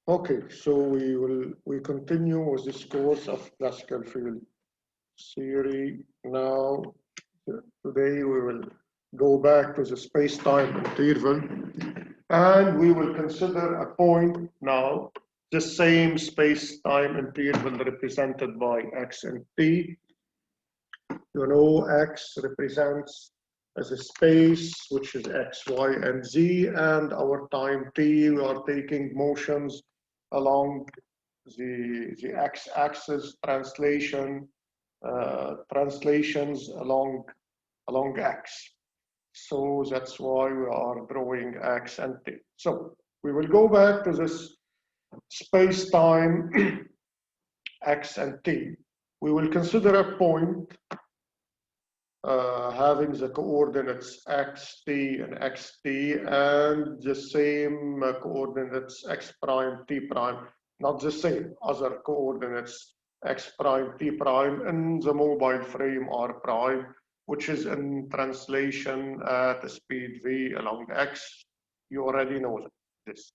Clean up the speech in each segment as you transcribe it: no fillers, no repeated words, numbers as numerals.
Okay, so we continue with this course of classical field theory. Now, today we will go back to the space-time interval, and we will consider a point now, the same space-time interval represented by x and t. You know, x represents as a space, which is x, y, and z, and our time t, we are taking motions along the x-axis translations along x. So that's why we are drawing x and t. So we will go back to this space-time x and t. We will consider a point having the coordinates xt and xt and the same coordinates x prime, t prime, not the same, other coordinates x prime, t prime in the mobile frame r prime, which is in translation at a speed v along x. You already know this.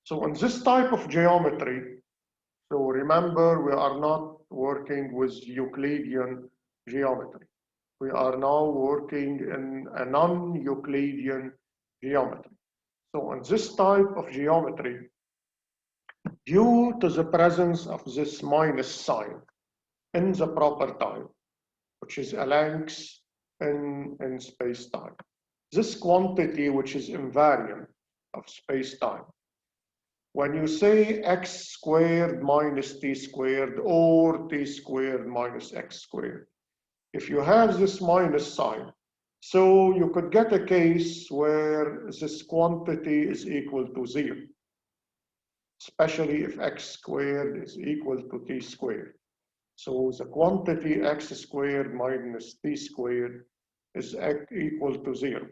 So in this type of geometry, so remember, we are not working with Euclidean geometry. We are now working in a non-Euclidean geometry. So in this type of geometry, due to the presence of this minus sign in the proper time, which is a length in space-time, this quantity, which is invariant of space-time, when you say x squared minus t squared or t squared minus x squared, if you have this minus sign, so you could get a case where this quantity is equal to 0, especially if x squared is equal to t squared. So the quantity x squared minus t squared is equal to 0.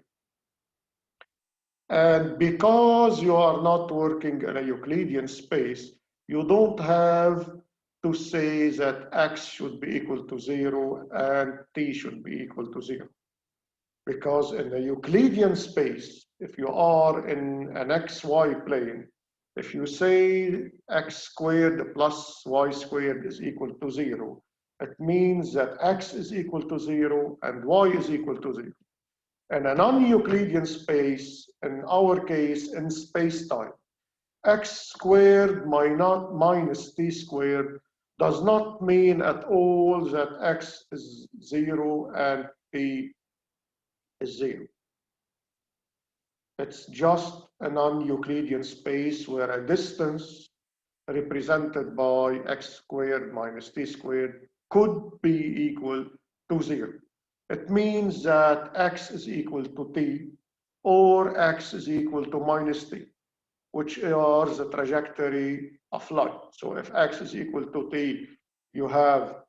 And because you are not working in a Euclidean space, you don't have to say that x should be equal to 0 and t should be equal to 0. Because in the Euclidean space, if you are in an xy plane, if you say x squared plus y squared is equal to 0, it means that x is equal to 0 and y is equal to 0. In a non-Euclidean space, in our case, in space-time, x squared minus t squared does not mean at all that x is 0 and t is 0. It's just a non-Euclidean space where a distance represented by x squared minus t squared could be equal to 0. It means that x is equal to t or x is equal to minus t, which are the trajectory of light. So if x is equal to t, you have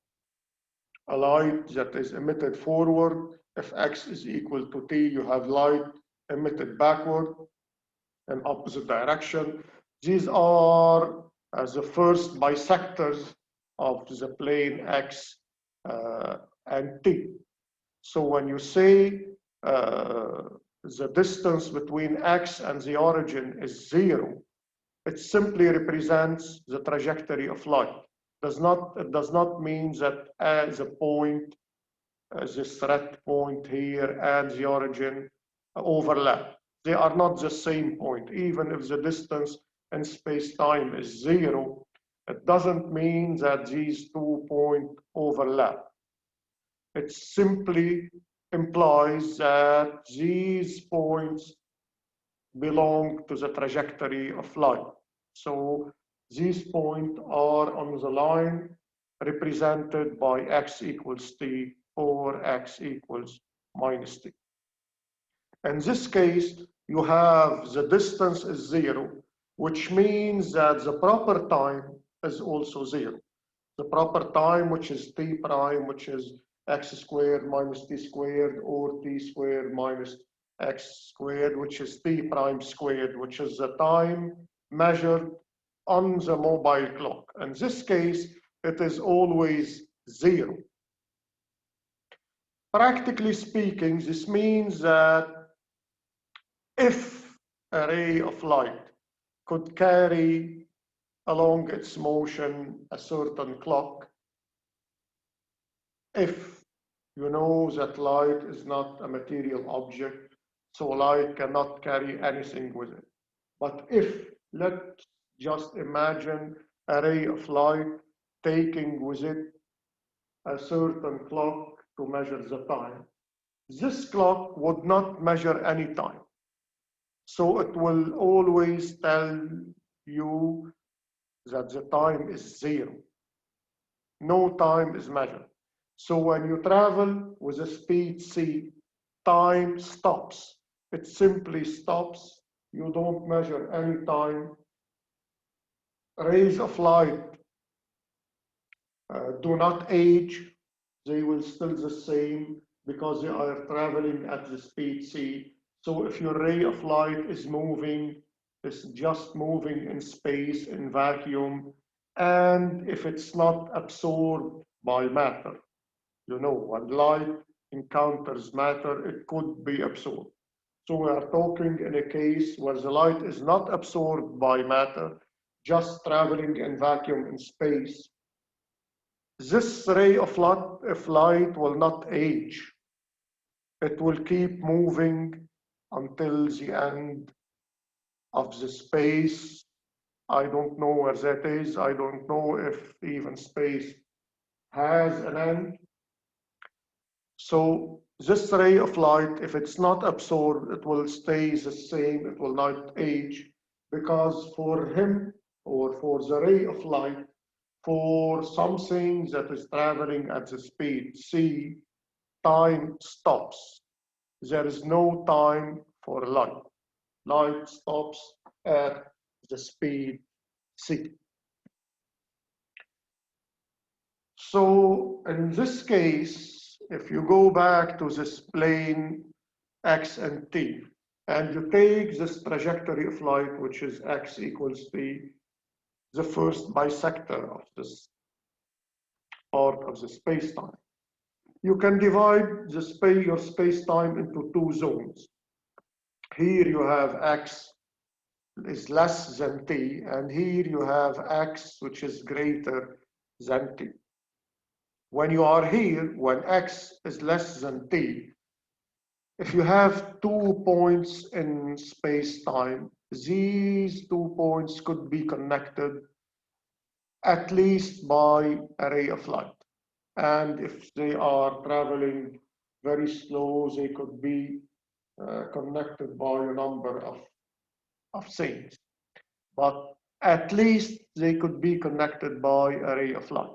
a light that is emitted forward. If x is equal to t, you have light emitted backward in opposite direction. These are the first bisectors of the plane x and t. So when you say the distance between x and the origin is 0, it simply represents the trajectory of light. It does not mean that as a point, this red point here and the origin overlap. They are not the same point. Even if the distance in space-time is 0, it doesn't mean that these 2 points overlap. It simply implies that these points belong to the trajectory of light. So these points are on the line represented by x equals t or x equals minus t. In this case, you have the distance is 0, which means that the proper time is also 0. The proper time, which is t prime, which is x squared minus t squared, or t squared minus x squared, which is t prime squared, which is the time measured on the mobile clock. In this case, it is always 0. Practically speaking, this means that if a ray of light could carry along its motion a certain clock if you know that light is not a material object, so light cannot carry anything with it. But if, let's just imagine a ray of light taking with it a certain clock to measure the time. This clock would not measure any time. So it will always tell you that the time is zero. No time is measured. So when you travel with a speed c, time stops. It simply stops. You don't measure any time. Rays of light do not age. They will still the same because they are traveling at the speed c. So if your ray of light is moving, it's just moving in space, in vacuum, and if it's not absorbed by matter. You know, when light encounters matter, it could be absorbed. So we are talking in a case where the light is not absorbed by matter, just traveling in vacuum in space. This ray of light will not age. It will keep moving until the end of the space. I don't know where that is. I don't know if even space has an end. So this ray of light, if it's not absorbed, it will stay the same, it will not age, because for him, or for the ray of light, for something that is traveling at the speed c, time stops. There is no time for light. Light stops at the speed c. So in this case, if you go back to this plane x and t, and you take this trajectory of light, which is x equals t, the first bisector of this part of the space-time, you can divide your space-time into two zones. Here you have x is less than t, and here you have x which is greater than t. When you are here, when x is less than t, if you have 2 points in space-time, these 2 points could be connected at least by a ray of light. And if they are traveling very slow, they could be connected by a number of things. But at least they could be connected by a ray of light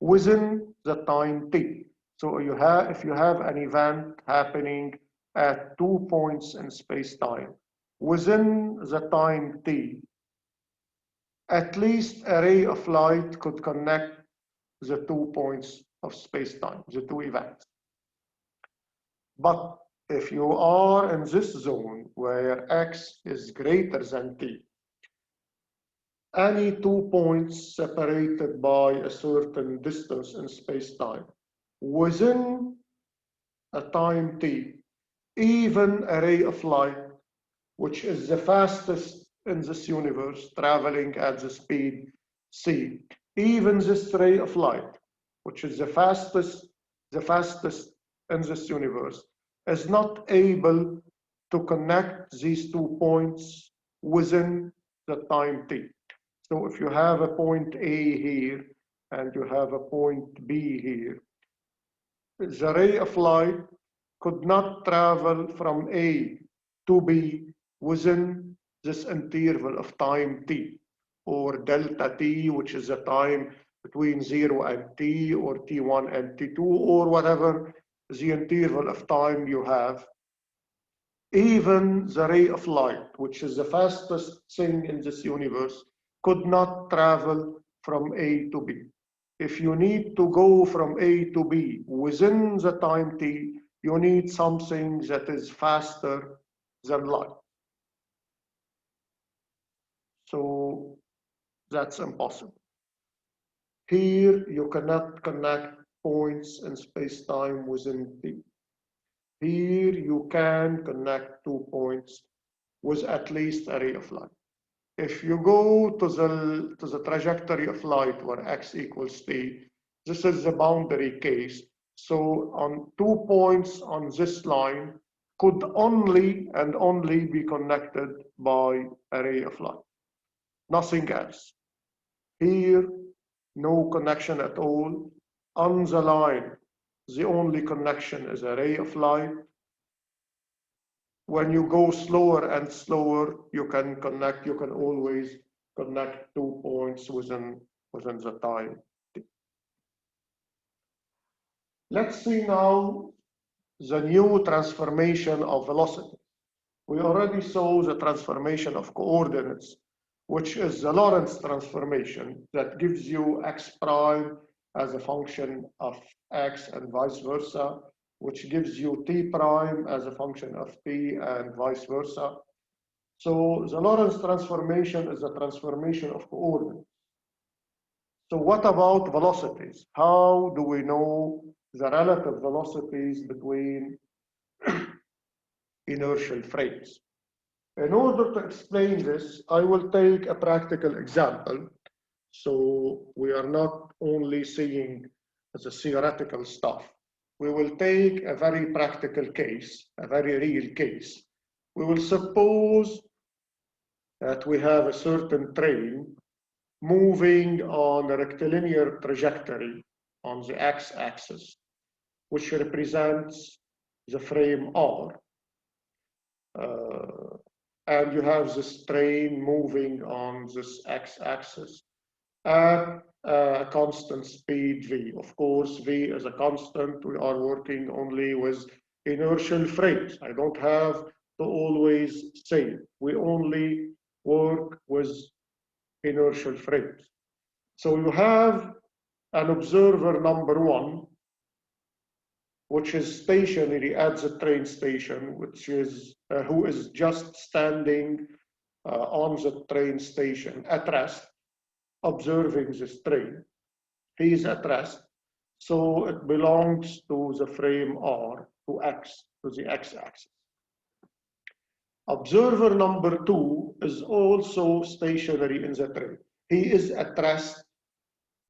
within the time t. So if you have an event happening at 2 points in space-time within the time t, at least a ray of light could connect the 2 points of space-time, the two events. But if you are in this zone where x is greater than t, any 2 points separated by a certain distance in space-time within a time t, even a ray of light, which is the fastest in this universe, traveling at the speed c, even this ray of light, which is the fastest in this universe, is not able to connect these 2 points within the time t. So if you have a point A here and you have a point B here, the ray of light could not travel from A to B within this interval of time t, or delta t, which is the time between 0 and t, or t1 and t2, or whatever the interval of time you have. Even the ray of light, which is the fastest thing in this universe, could not travel from A to B. If you need to go from A to B within the time t, you need something that is faster than light. So that's impossible. Here, you cannot connect points in space-time within t. Here, you can connect 2 points with at least a ray of light. if you go to the trajectory of light where x equals t, this is the boundary case. So on 2 points on this line could only and only be connected by a ray of light, nothing else. Here, no connection at all. On the line, the only connection is a ray of light. When you go slower and slower, you can always connect 2 points within the time. Let's see now the new transformation of velocity. We already saw the transformation of coordinates, which is the Lorentz transformation that gives you x prime as a function of x and vice versa, which gives you t prime as a function of t and vice versa. So the Lorentz transformation is a transformation of coordinates. So what about velocities? How do we know the relative velocities between inertial frames? In order to explain this, I will take a practical example. So we are not only seeing the theoretical stuff. We will take a very practical case, a very real case. We will suppose that we have a certain train moving on a rectilinear trajectory on the x-axis, which represents the frame R. And you have this train moving on this x-axis at a constant speed v. Of course, v is a constant. We are working only with inertial frames. I don't have to always say it. We only work with inertial frames. So you have an observer number 1, which is stationary at the train station, which is who is just standing on the train station at rest, observing this train. He is at rest, so it belongs to the frame R, to x, to the x-axis. Observer number 2 is also stationary in the train. He is at rest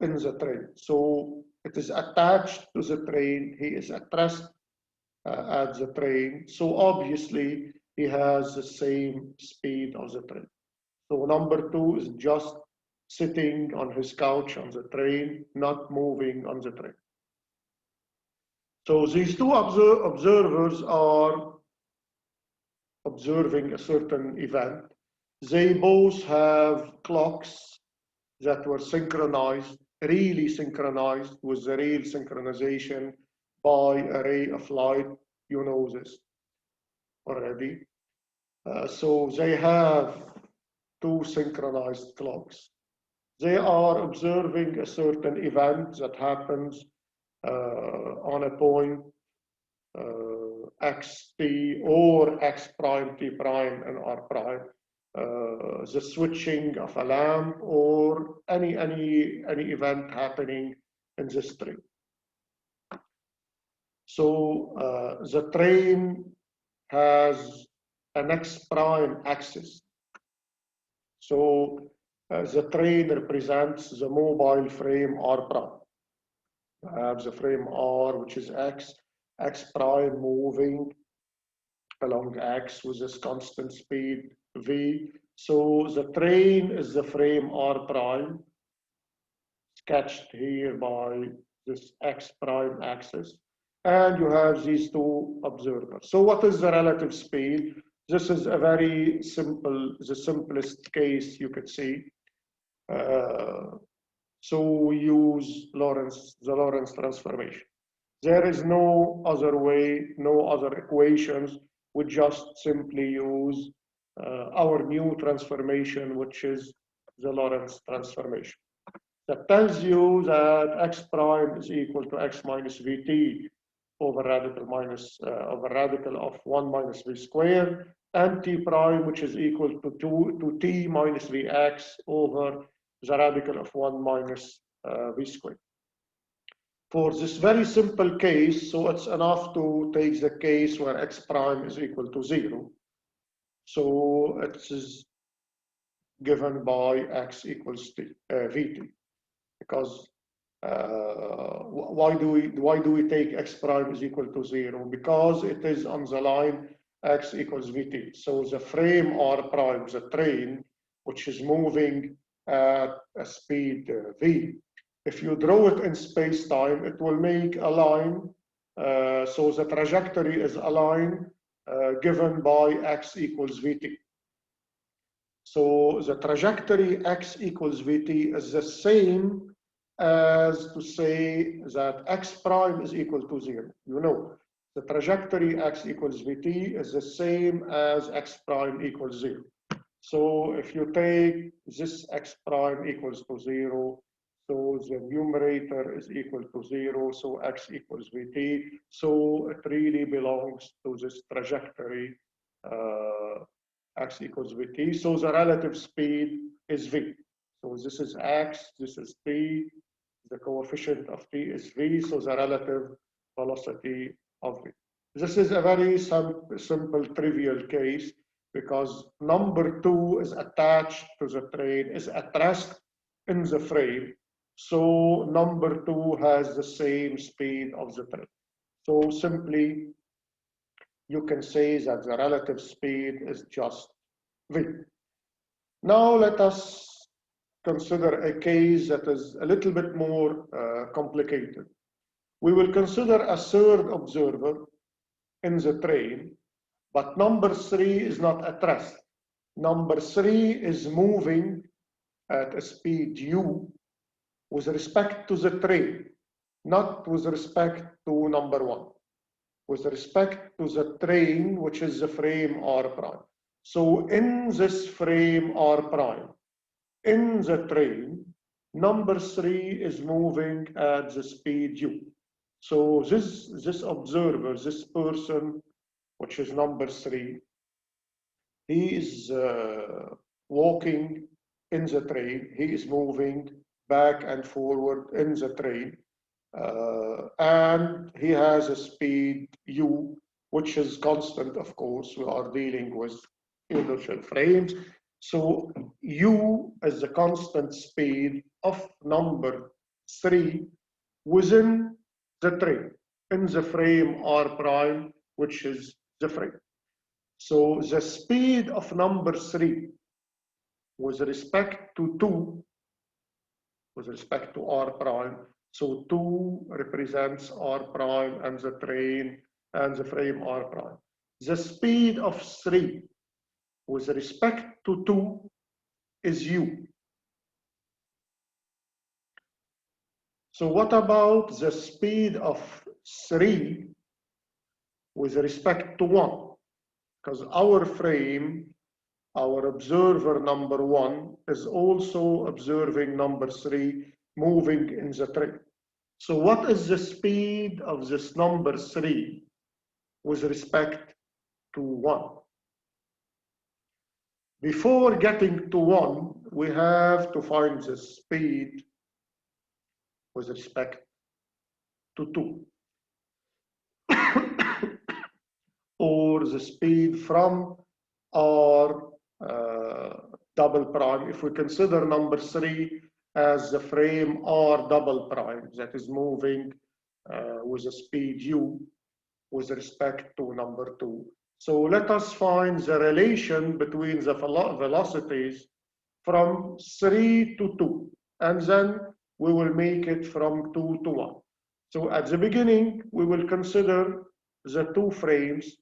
in the train, so it is attached to the train. He is at rest at the train, so obviously he has the same speed of the train. So number 2 is just sitting on his couch on the train, not moving on the train. So these two observers are observing a certain event. They both have clocks that were synchronized, really synchronized with the real synchronization by a ray of light. You know this already. So they have 2 synchronized clocks. They are observing a certain event that happens on a point xt or x prime, t prime, and r prime. The switching of a lamp or any event happening in this train. So the train has an x prime axis. So the train represents the mobile frame R prime. I have the frame R, which is x prime moving along x with this constant speed v. So the train is the frame R prime, sketched here by this x prime axis. And you have these 2 observers. So what is the relative speed? This is a very simple, the simplest case you could see. So we use the Lorentz transformation. There is no other way, no other equations. We just simply use our new transformation, which is the Lorentz transformation. That tells you that x prime is equal to x minus vt over radical of 1 minus v squared, and t prime, which is equal to t minus vx over the radical of 1 minus v squared. For this very simple case, so it's enough to take the case where x prime is equal to 0. So it is given by x equals vt. Because why do we take x prime is equal to 0? Because it is on the line x equals vt. So the frame r prime, the train, which is moving at a speed v, if you draw it in space-time, it will make a line. So the trajectory is a line given by x equals vt. So the trajectory x equals vt is the same as to say that x prime is equal to 0. You know, the trajectory x equals vt is the same as x prime equals 0. So if you take this x prime equals to 0, so the numerator is equal to 0, so x equals vt. So it really belongs to this trajectory x equals vt. So the relative speed is v. So this is x, this is t, the coefficient of t is v, so the relative velocity of v. This is a very simple trivial case because number 2 is attached to the train, is at rest in the frame. So number 2 has the same speed of the train. So simply you can say that the relative speed is just v. Now let us consider a case that is a little bit more complicated. We will consider a third observer in the train, but number 3 is not at rest. Number 3 is moving at a speed u with respect to the train, not with respect to number 1. With respect to the train, which is the frame r prime. So in this frame r prime, in the train, number 3 is moving at the speed u. So this observer, this person, which is number 3, he is walking in the train, he is moving back and forward in the train. And he has a speed u, which is constant, of course. We are dealing with inertial frames. So u is the constant speed of number 3 within the train, in the frame r prime, which is the frame. So the speed of number 3 with respect to 2, with respect to r prime, so 2 represents r prime and the train and the frame r prime. The speed of 3 with respect to 2 is u. So what about the speed of 3 with respect to 1? Because our frame, our observer number 1 is also observing number 3 moving in the train. So what is the speed of this number 3 with respect to 1? Before getting to 1, we have to find the speed with respect to 2. Or the speed from r double prime, if we consider number 3 as the frame r double prime that is moving with a speed u with respect to number 2. So let us find the relation between the velocities from 3 to 2, and then we will make it from 2 to 1. So at the beginning, we will consider the two frames,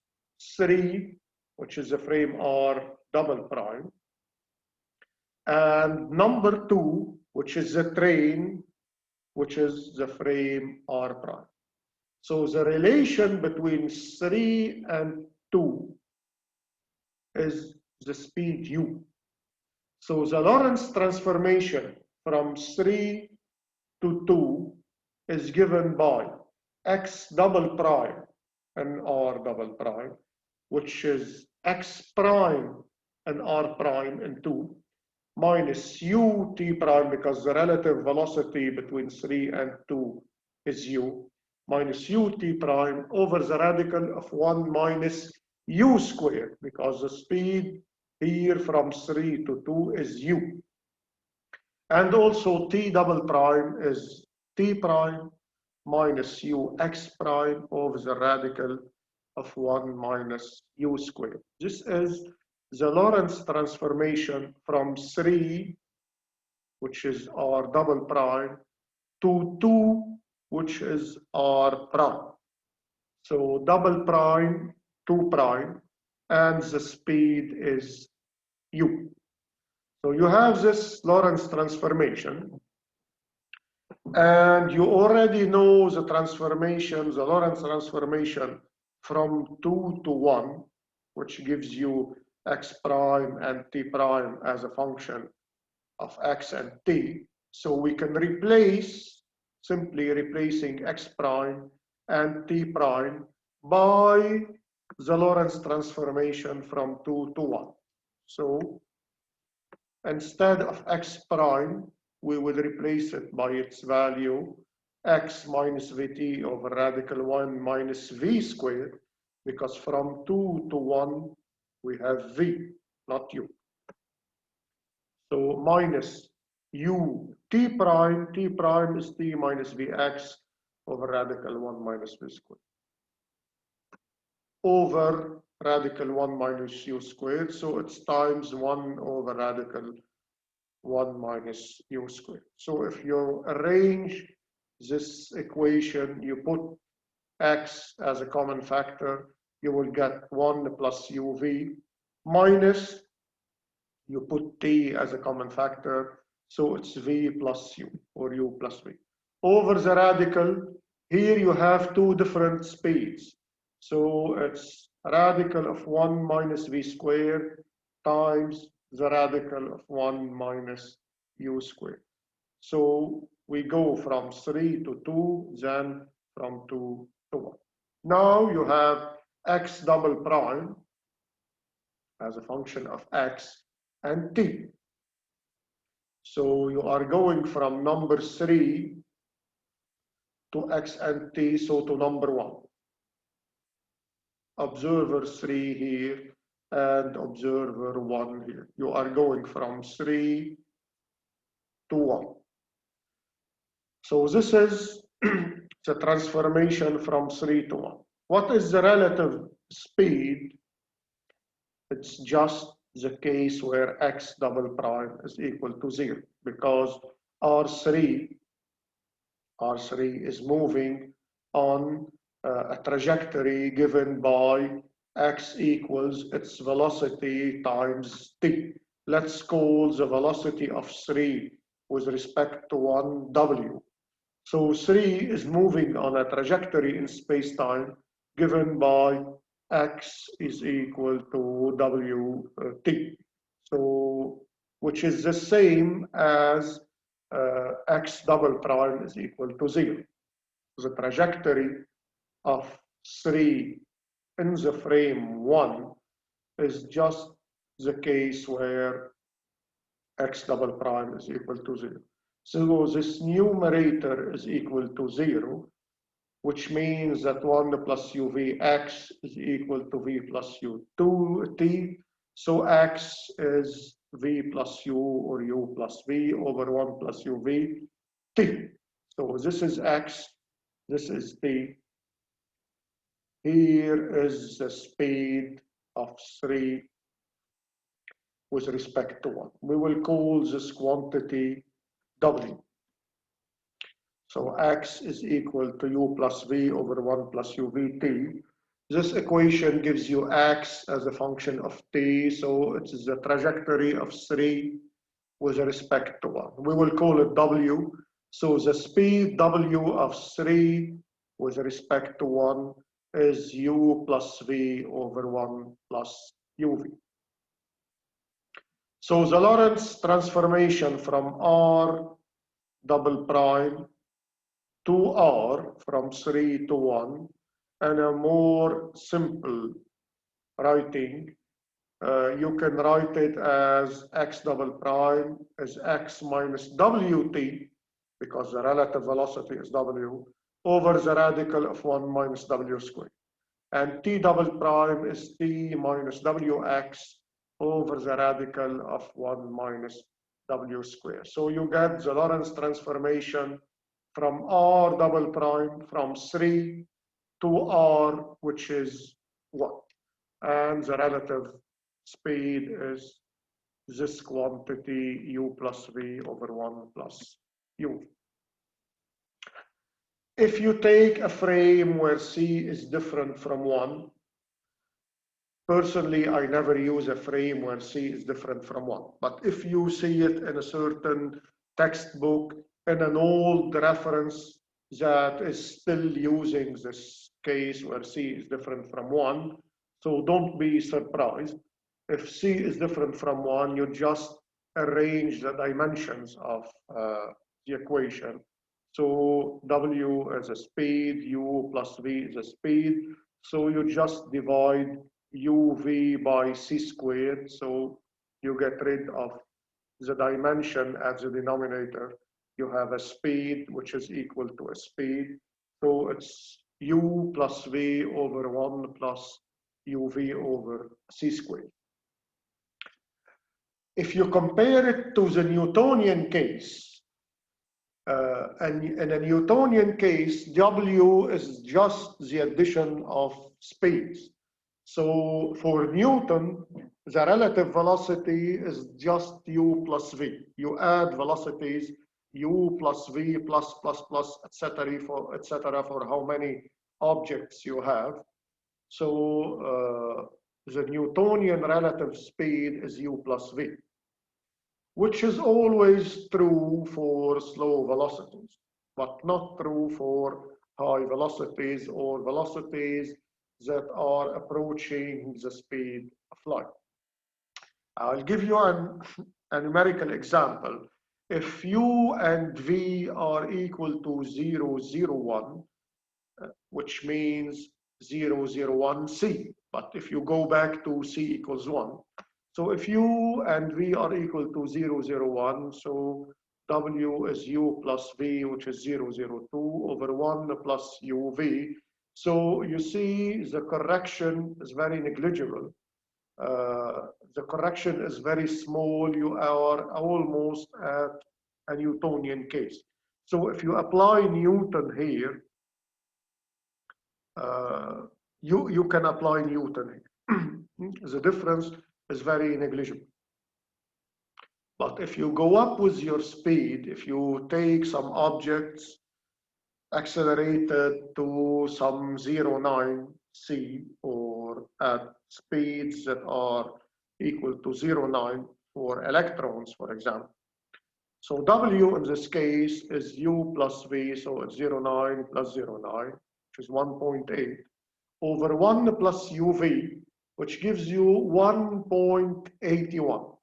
3, which is the frame r double prime, and number 2, which is the train, which is the frame r prime. So the relation between 3 and 2 is the speed u. So the Lorentz transformation from 3 to 2 is given by x double prime and r double prime, which is x prime and r prime in 2, minus u t prime, because the relative velocity between 3 and 2 is u, minus u t prime over the radical of 1 minus u squared, because the speed here from 3 to 2 is u. And also t double prime is t prime minus u x prime over the radical of 1 minus u squared. This is the Lorentz transformation from 3, which is r double prime, to 2, which is r prime. So double prime, 2 prime, and the speed is u. So you have this Lorentz transformation, and you already know the transformation, the Lorentz transformation from 2 to 1, which gives you x prime and t prime as a function of x and t. So we can replace, simply replacing x prime and t prime by the Lorentz transformation from 2 to 1. So instead of x prime, we will replace it by its value, x minus vt over radical 1 minus v squared, because from 2 to 1, we have v, not u. So minus u t prime is t minus vx over radical 1 minus v squared, over radical 1 minus u squared. So it's times 1 over radical 1 minus u squared. So if you arrange this equation, you put x as a common factor, you will get 1 plus uv minus, you put t as a common factor, so it's v plus u, or u plus v. Over the radical, here you have two different speeds. So it's radical of 1 minus v squared times the radical of 1 minus u squared. So we go from 3 to 2, then from 2 to 1. Now you have x double prime as a function of x and t. So you are going from number 3 to x and t, so to number 1. Observer 3 here and observer 1 here. You are going from 3 to 1. So this is the transformation from 3 to 1. What is the relative speed? It's just the case where x double prime is equal to 0, because R3 is moving on a trajectory given by x equals its velocity times t. Let's call the velocity of 3 with respect to 1 w. So 3 is moving on a trajectory in space-time given by x is equal to wt. So, which is the same as x double prime is equal to 0. The trajectory of 3 in the frame 1 is just the case where x double prime is equal to 0. So this numerator is equal to 0, which means that 1 plus uvx is equal to v plus u2t. So x is v plus u or u plus v over 1 plus uv t. So this is x, this is t. Here is the speed of 3 with respect to 1. We will call this quantity w. So x is equal to u plus v over 1 plus uvt. This equation gives you x as a function of t, so it is the trajectory of 3 with respect to 1. We will call it w. So the speed w of 3 with respect to 1 is u plus v over 1 plus uv. So the Lorentz transformation from r double prime to r from 3 to 1, and a more simple writing, you can write it as x double prime is x minus wt, because the relative velocity is w, over the radical of 1 minus w squared. And t double prime is t minus wx over the radical of 1 minus w squared. So you get the Lorentz transformation from r double prime from 3 to r, which is 1. And the relative speed is this quantity u plus v over 1 plus u. If you take a frame where c is different from 1, personally, I never use a frame where c is different from 1. But if you see it in a certain textbook, in an old reference that is still using this case where c is different from 1, so don't be surprised. If c is different from 1, you just arrange the dimensions of the equation. So w is a speed, u plus v is a speed. So you just divide uv by c squared. So you get rid of the dimension at the denominator. You have a speed which is equal to a speed. So it's u plus v over 1 plus uv over c squared. If you compare it to the Newtonian case, and in a Newtonian case, W is just the addition of speeds. So for Newton, the relative velocity is just u plus v. You add velocities u plus v plus, etc. for how many objects you have. So the Newtonian relative speed is u plus v, which is always true for slow velocities, but not true for high velocities or velocities that are approaching the speed of light. I'll give you a numerical example. If u and v are equal to 0, 0, 1, which means 0, 0, 1, c. But if you go back to c equals 1, so if u and v are equal to 0, 0, 1, so w is u plus v, which is 0, 0, 2 over 1 plus uv. So you see the correction is very negligible. The correction is very small. You are almost at a Newtonian case. So if you apply Newton here, you can apply Newton here. The difference is very negligible. But if you go up with your speed, if you take some objects accelerated to some 0.9 c or at speeds that are equal to 0.9 for electrons, for example. So W in this case is u plus v, so it's 0.9 plus 0.9, which is 1.8, over 1 plus uv, which gives you 1.81.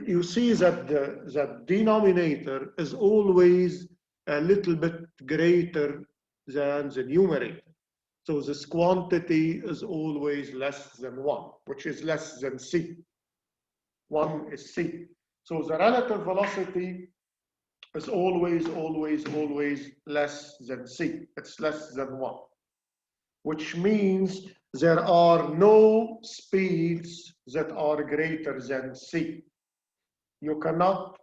You see that the denominator is always a little bit greater than the numerator. So this quantity is always less than 1, which is less than c. 1 is c. So the relative velocity is always less than c. It's less than 1, which means there are no speeds that are greater than c. You cannot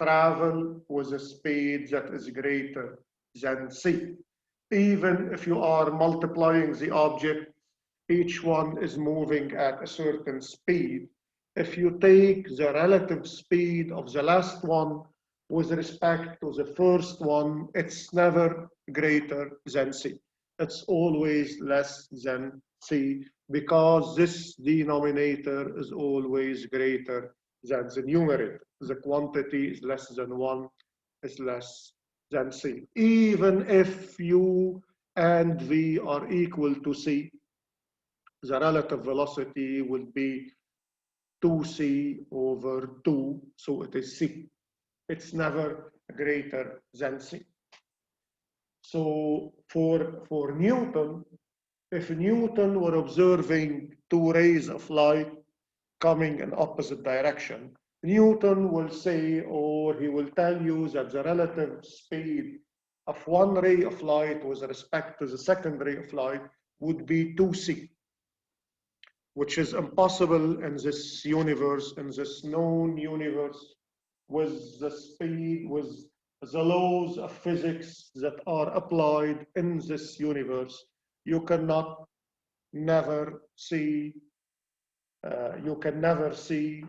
travel with a speed that is greater than c. Even if you are multiplying the object, each one is moving at a certain speed. If you take the relative speed of the last one with respect to the first one, it's never greater than c. It's always less than c, because this denominator is always greater than the numerator. The quantity is less than 1, is less than c. Even if u and v are equal to c, the relative velocity will be 2c over 2, so it is c. It's never greater than c. So for Newton, if Newton were observing two rays of light coming in opposite direction, Newton will say, or he will tell you, that the relative speed of one ray of light with respect to the second ray of light would be 2c. which is impossible in this universe, in this known universe, with the speed, with the laws of physics that are applied in this universe. You cannot never see, you can never see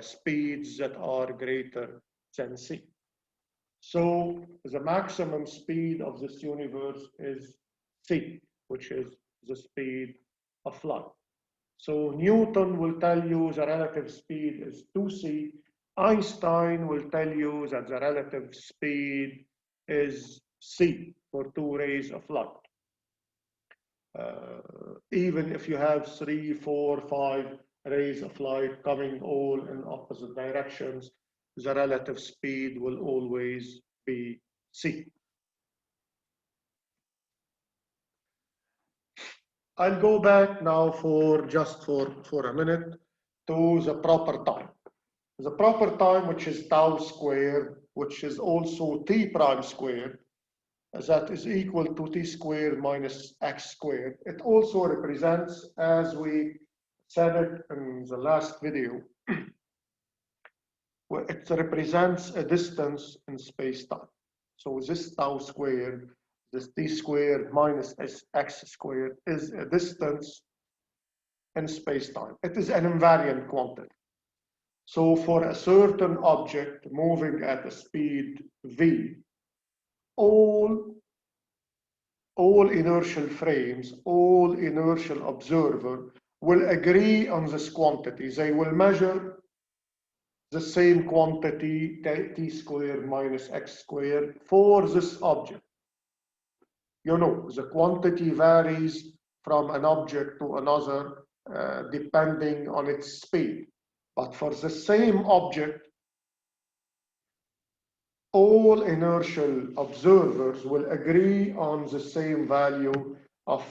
speeds that are greater than c. So the maximum speed of this universe is c, which is the speed of light. So Newton will tell you the relative speed is 2c. Einstein will tell you that the relative speed is c for 2 rays of light. Even if you have 3, 4, 5 rays of light coming all in opposite directions, the relative speed will always be c. I'll go back now just for a minute to the proper time. The proper time, which is tau squared, which is also t prime squared, that is equal to t squared minus x squared. It also represents, as we said it in the last video, it represents a distance in space-time. So this tau squared, this t squared minus x squared, is a distance in space-time. It is an invariant quantity. So for a certain object moving at a speed v, all inertial frames, all inertial observer will agree on this quantity. They will measure the same quantity, t squared minus x squared, for this object. You know, the quantity varies from an object to another depending on its speed. But for the same object, all inertial observers will agree on the same value of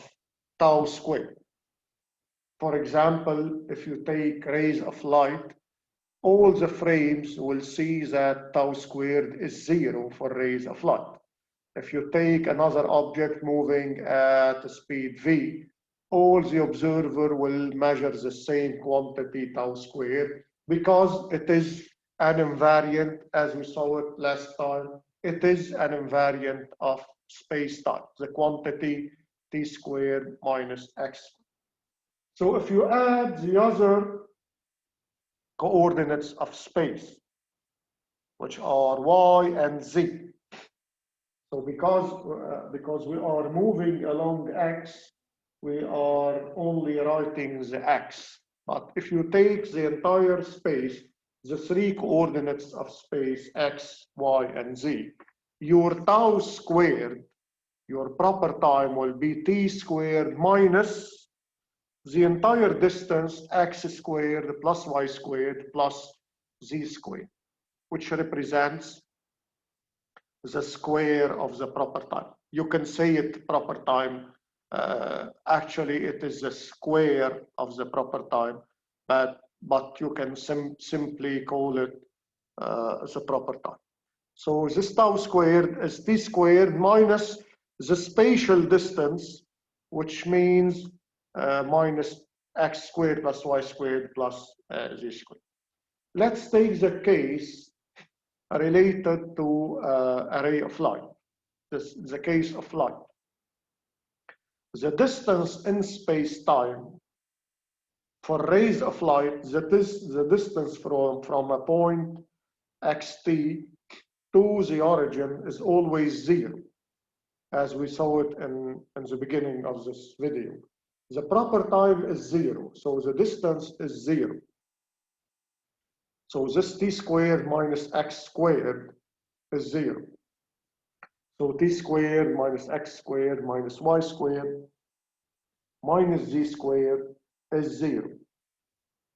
tau squared. For example, if you take rays of light, all the frames will see that tau squared is 0 for rays of light. If you take another object moving at a speed v, all the observer will measure the same quantity tau squared because it is an invariant, as we saw it last time. It is an invariant of space-time, the quantity t squared minus x. So if you add the other coordinates of space, which are y and z, so because we are moving along x, we are only writing the x. But if you take the entire space, the 3 coordinates of space, x, y, and z, your tau squared, your proper time will be t squared minus the entire distance, x squared plus y squared plus z squared, which represents the square of the proper time. You can say it proper time. Actually, it is the square of the proper time, but you can simply call it the proper time. So this tau squared is t squared minus the spatial distance, which means minus x squared plus y squared plus z squared. Let's take the case related to a ray of light. This is the case of light. The distance in space-time for rays of light, that is the distance from a point xt to the origin, is always 0, as we saw it in the beginning of this video. The proper time is 0, so the distance is 0. So this t squared minus x squared is 0. So t squared minus x squared minus y squared minus z squared is 0.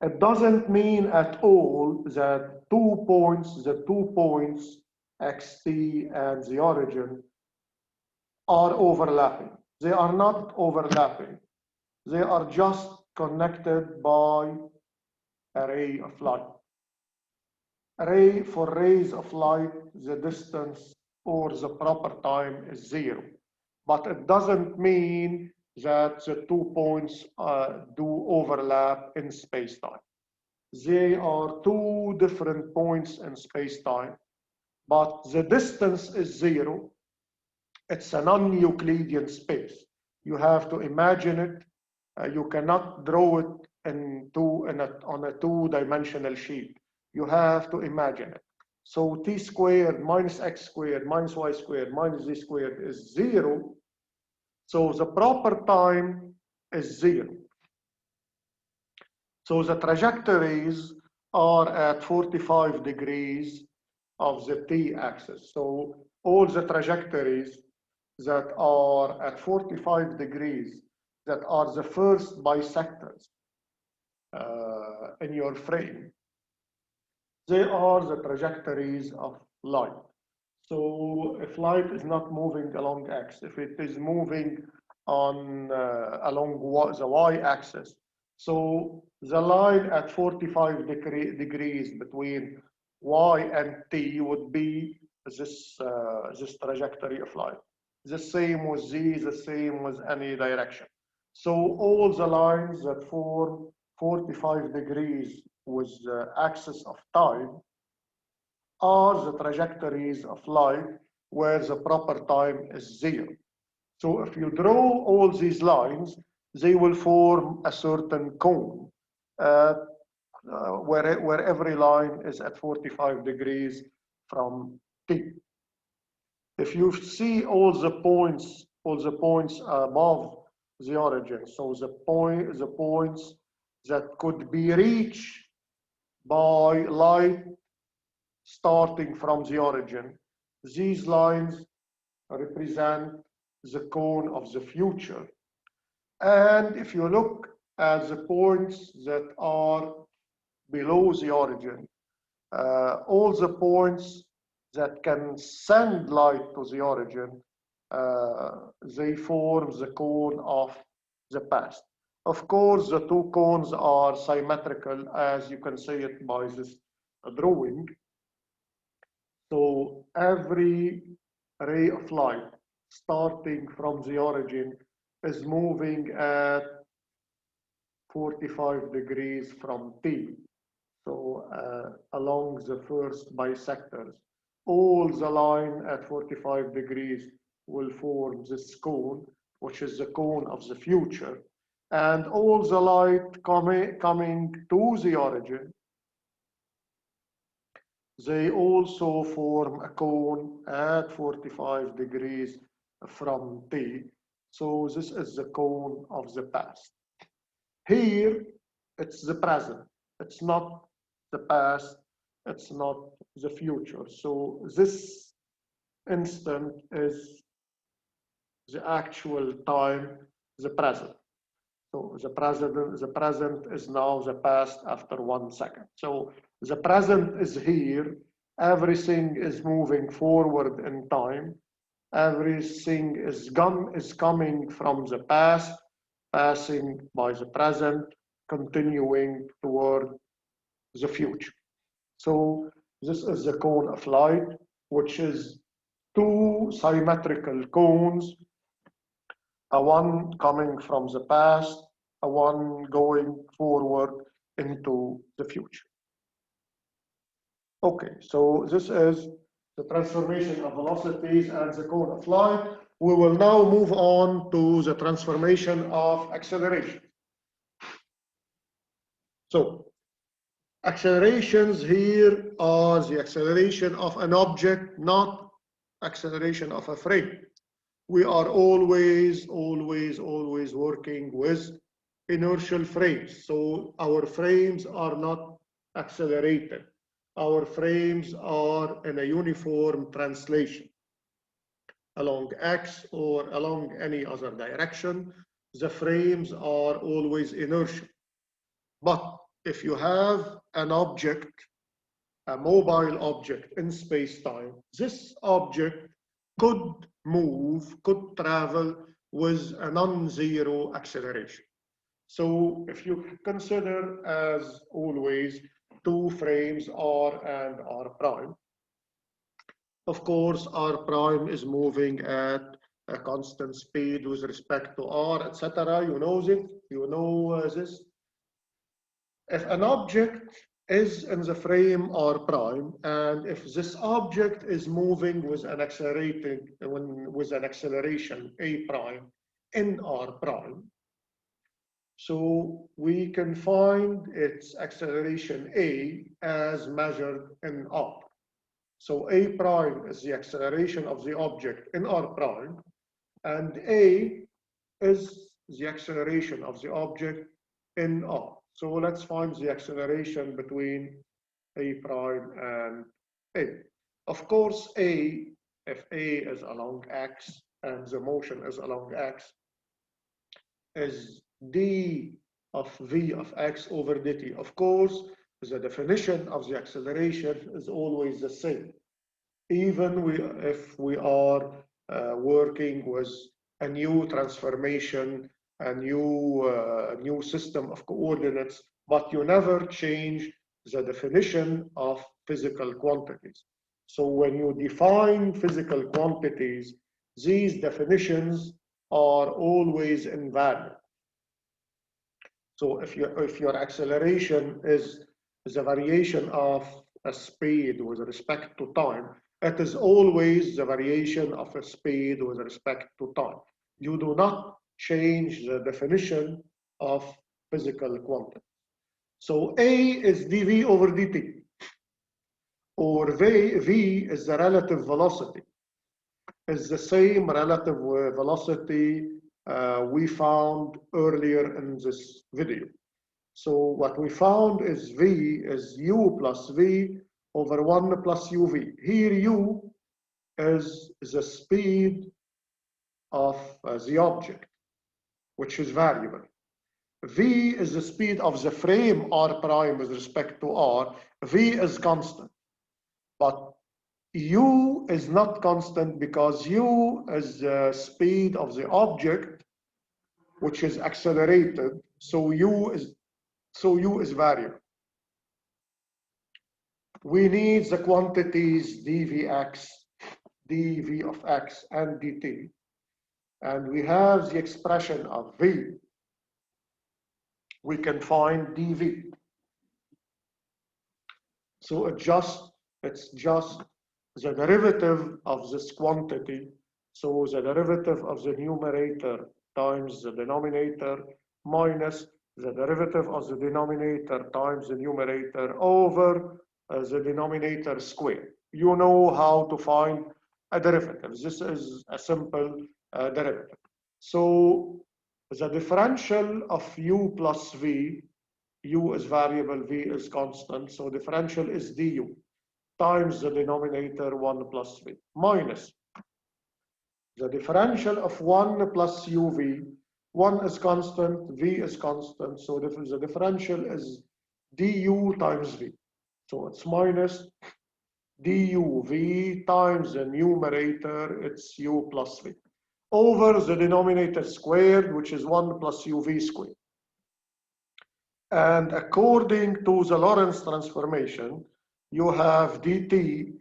It doesn't mean at all that the 2 points xt and the origin are overlapping. They are not overlapping. They are just connected by a ray of light. For rays of light, the distance or the proper time is 0. But it doesn't mean that the 2 points do overlap in space-time. They are 2 different points in space-time, but the distance is 0. It's a non-Euclidean space. You have to imagine it. You cannot draw it on a 2-dimensional sheet. You have to imagine it. So t squared minus x squared minus y squared minus z squared is 0. So the proper time is 0. So the trajectories are at 45 degrees of the t-axis. So all the trajectories that are at 45 degrees, that are the first bisectors in your frame, they are the trajectories of light. So if light is not moving along x, if it is moving on along the y-axis, so the line at 45 degrees between y and t would be this trajectory of light. The same with z, the same with any direction. So all the lines that form 45 degrees with the axis of time are the trajectories of light where the proper time is 0. So if you draw all these lines, they will form a certain cone where every line is at 45 degrees from t. If you see all the points above the origin, so the points that could be reached by light starting from the origin, these lines represent the cone of the future. And if you look at the points that are below the origin, all the points that can send light to the origin, they form the cone of the past. Of course, the 2 cones are symmetrical, as you can see it by this drawing. So every ray of light starting from the origin is moving at 45 degrees from t. So along the first bisectors, all the line at 45 degrees will form this cone, which is the cone of the future. And all the light coming to the origin, they also form a cone at 45 degrees from t. So this is the cone of the past. Here, it's the present. It's not the past. It's not the future. So this instant is the actual time, the present. So the present is now the past after 1 second. So the present is here. Everything is moving forward in time. Everything is coming from the past, passing by the present, continuing toward the future. So this is the cone of light, which is 2 symmetrical cones, a one coming from the past, a one going forward into the future. Okay, so this is the transformation of velocities and the cone of light. We will now move on to the transformation of acceleration. So accelerations here are the acceleration of an object, not acceleration of a frame. We are always working with inertial frames. So our frames are not accelerated. Our frames are in a uniform translation along X or along any other direction. The frames are always inertial. But if you have an object, a mobile object in space-time, this object could move, could travel with a non-zero acceleration. So if you consider, as always, 2 frames R and R prime, of course, R prime is moving at a constant speed with respect to r, etc. You know it. You know this. If an object is in the frame r prime, and if this object is moving with an acceleration a prime in r prime, so we can find its acceleration a as measured in r. So a prime is the acceleration of the object in r prime, and a is the acceleration of the object in r. So let's find the acceleration between a prime and a. Of course, if a is along x and the motion is along x, is d of v of x over dt. Of course, the definition of the acceleration is always the same. Even if we are working with a new transformation, a new system of coordinates, but you never change the definition of physical quantities. So when you define physical quantities, these definitions are always invariant. So if your acceleration is the variation of a speed with respect to time, it is always the variation of a speed with respect to time. You do not change the definition of physical quantity. So A is dv over dt, or v is the relative velocity. Is the same relative velocity we found earlier in this video. So what we found is v is u plus v over 1 plus uv. Here u is the speed of the object, which is variable. V is the speed of the frame r prime with respect to r. V is constant. But u is not constant because u is the speed of the object, which is accelerated. So u is variable. We need the quantities dvx, dv of x, and dt. And we have the expression of v. We can find dv. So it's just the derivative of this quantity. So the derivative of the numerator times the denominator minus the derivative of the denominator times the numerator over the denominator squared. You know how to find a derivative. This is a simple derivative. So the differential of u plus v, u is variable, v is constant, so differential is du times the denominator 1 plus v minus the differential of 1 plus uv. 1 is constant, v is constant, so the differential is du times v. So it's minus duv times the numerator, it's u plus v, over the denominator squared, which is 1 plus uv squared. And according to the Lorentz transformation, you have dt,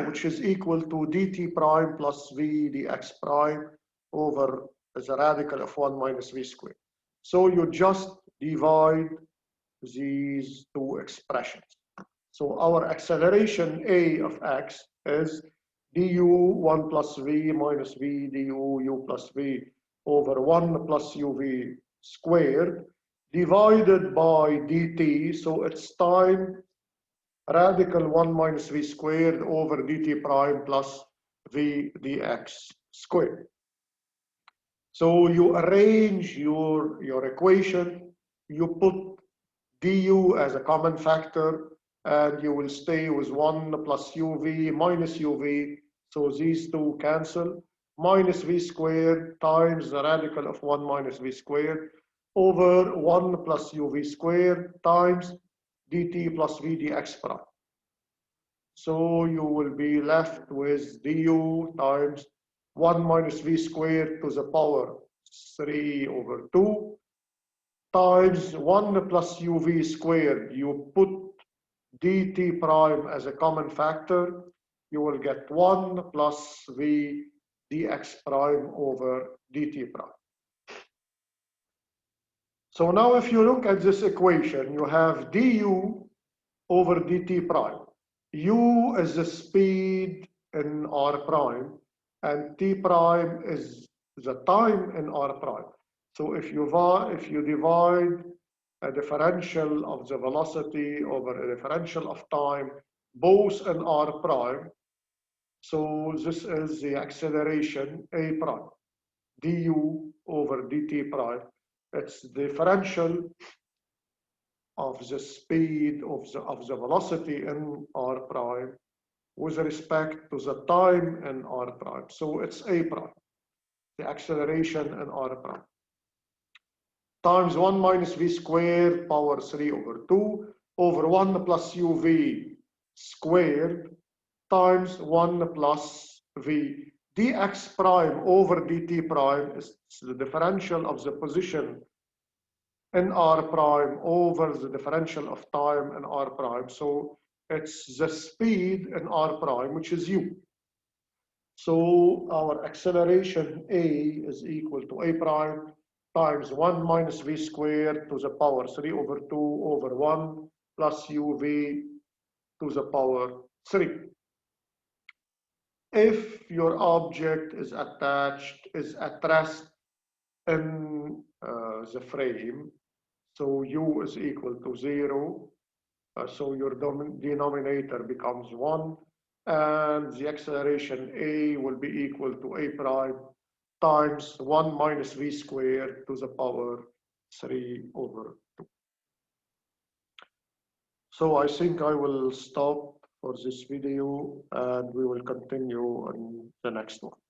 which is equal to dt prime plus v dx prime over the radical of 1 minus v squared. So you just divide these two expressions. So our acceleration a of x is du 1 plus v minus v du u plus v over 1 plus uv squared divided by dt. So it's time radical 1 minus v squared over dt prime plus v dx squared. So you arrange your equation, you put du as a common factor, and you will stay with 1 plus uv minus uv. So these two cancel. Minus v squared times the radical of 1 minus v squared over 1 plus uv squared times dt plus v dx prime. So you will be left with du times 1 minus v squared to the power 3 over 2 times 1 plus uv squared. You put dt prime as a common factor, you will get 1 plus v dx prime over dt prime. So now if you look at this equation, you have du over dt prime. U is the speed in r prime, and t prime is the time in r prime. So if you divide a differential of the velocity over a differential of time, both in r prime, so this is the acceleration a prime, du over dt prime. It's the differential of the speed of the velocity in r prime with respect to the time in r prime. So it's a prime, the acceleration in r prime, times 1 minus v squared power 3 over 2 over 1 plus uv squared times 1 plus v dx prime over dt prime is the differential of the position in r prime over the differential of time in r prime. So it's the speed in r prime, which is u. So our acceleration a is equal to a prime times 1 minus v squared to the power 3 over 2 over 1 plus uv to the power 3. If your object is at rest in the frame, so u is equal to 0, so your denominator becomes 1, and the acceleration a will be equal to a prime times 1 minus v squared to the power 3 over 2. So I think I will stop for this video, and we will continue on the next one.